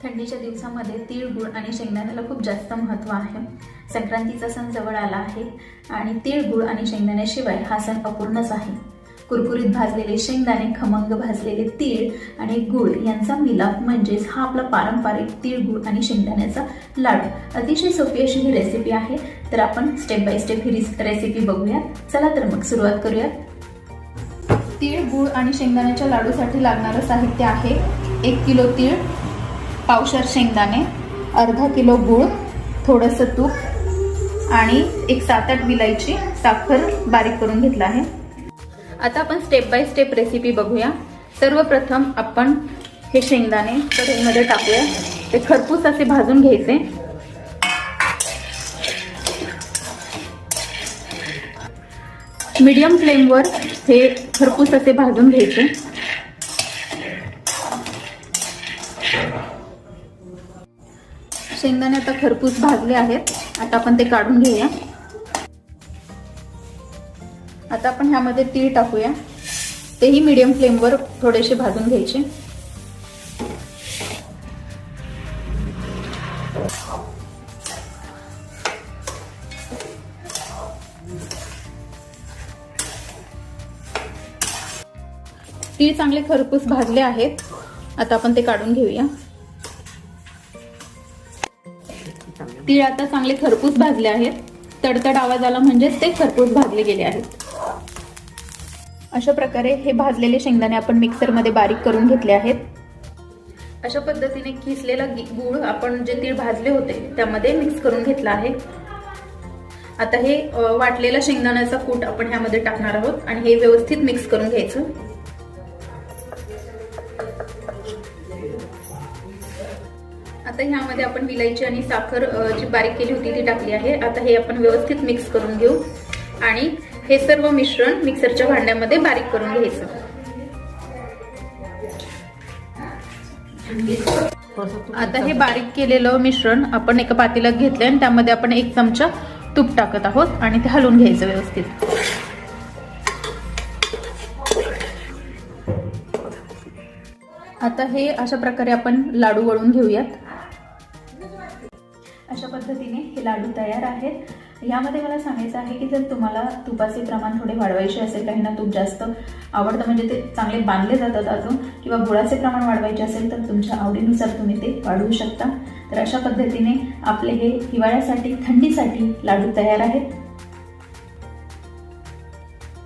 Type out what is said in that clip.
थंडीच्या दिवसामध्ये तीळ, गुळ आणि शेंगदाण्याला खूप जास्त महत्त्व आहे. संक्रांतीचा सण जवळ आला आहे आणि तीळ, गुळ आणि शेंगदाण्याशिवाय हा सण अपूर्णच आहे. कुरकुरीत भाजलेले शेंगदाणे, खमंग भाजलेले तीळ आणि गुळ यांचा मिलाप म्हणजेच हा आपला पारंपरिक तीळ, गुळ आणि शेंगदाण्याचा लाडू. अतिशय सोपी अशी ही रेसिपी आहे. तर आपण step by step he recipe बघूया. चला तर मग सुरुवात करूया. तीळ, गुळ आणि शेंगदाण्याच्या लाडूसाठी लागणारं साहित्य आहे 1 किलो तीळ, पावशर शेंगदाणे, अर्धा किलो गुळ, थोडंसं तूप आणि एक 7-8 विलायची साखर बारीक करून घेतला आहे. आता आपण स्टेप बाय स्टेप रेसिपी बघूया. सर्वप्रथम आपण हे शेंगदाणे कढईमध्ये टाकूया. ते खरपूस असे भाजून घ्यायचे. मीडियम फ्लेमवर हे खरपूस असे भाजून घ्यायचे. शेंगदाणे आता खरपूस भाजले आहेत. आता आपण ते काढून घेऊया. आता आपण ह्यामध्ये तीळ टाकूया. तेही मीडियम फ्लेमवर थोडेसे भाजून घ्यायचे. तीळ चांगले खरपूस भाजले आहेत. आता आपण ते काढून घेऊया. तीळ आता चांगले खरपूस भाजले आहेत. तडतड आवाज आला म्हणजेच ते खरपूस भाजले गेले आहेत. अशा प्रकारे हे भाजलेले शेंगदाणे आपण मिक्सरमध्ये बारीक करून घेतले आहेत. अशा पद्धतीने किसलेला गूळ आपण जे तीळ भाजले होते त्यामध्ये मिक्स करून घेतला आहे. आता हे वाटलेला शेंगदाण्याचा कूट आपण ह्यामध्ये टाकणार आहोत आणि हे व्यवस्थित मिक्स करून घ्यायचं. आता ह्यामध्ये आपण विलायची आणि साखर जी बारीक केली होती ती टाकली आहे. आता हे आपण व्यवस्थित मिक्स करून घेऊ आणि हे सर्व मिश्रण मिक्सरच्या भांड्यामध्ये बारीक करून घ्यायचं. आता हे बारीक केलेलं मिश्रण आपण एका पातेल्यात घेतले आणि त्यामध्ये आपण 1 चमचा तूप टाकत आहोत आणि ते हलवून घ्यायचं व्यवस्थित. आता हे अशा प्रकारे आपण लाडू वळून घेऊयात. अशा पद्धतीने हे लाडू तयार आहेत. यामध्ये मला सांगायचं आहे की जर तुम्हाला तुपाचे प्रमाण थोडे वाढवायचे असेल, काहींना तूप जास्त आवडतं म्हणजे ते चांगले बांधले जातात अजून, किंवा गुळाचे प्रमाण वाढवायचे असेल तर तुमच्या आवडीनुसार तुम्ही ते वाढवू शकता. तर अशा पद्धतीने आपले हे हिवाळ्यासाठी, थंडीसाठी लाडू तयार आहेत.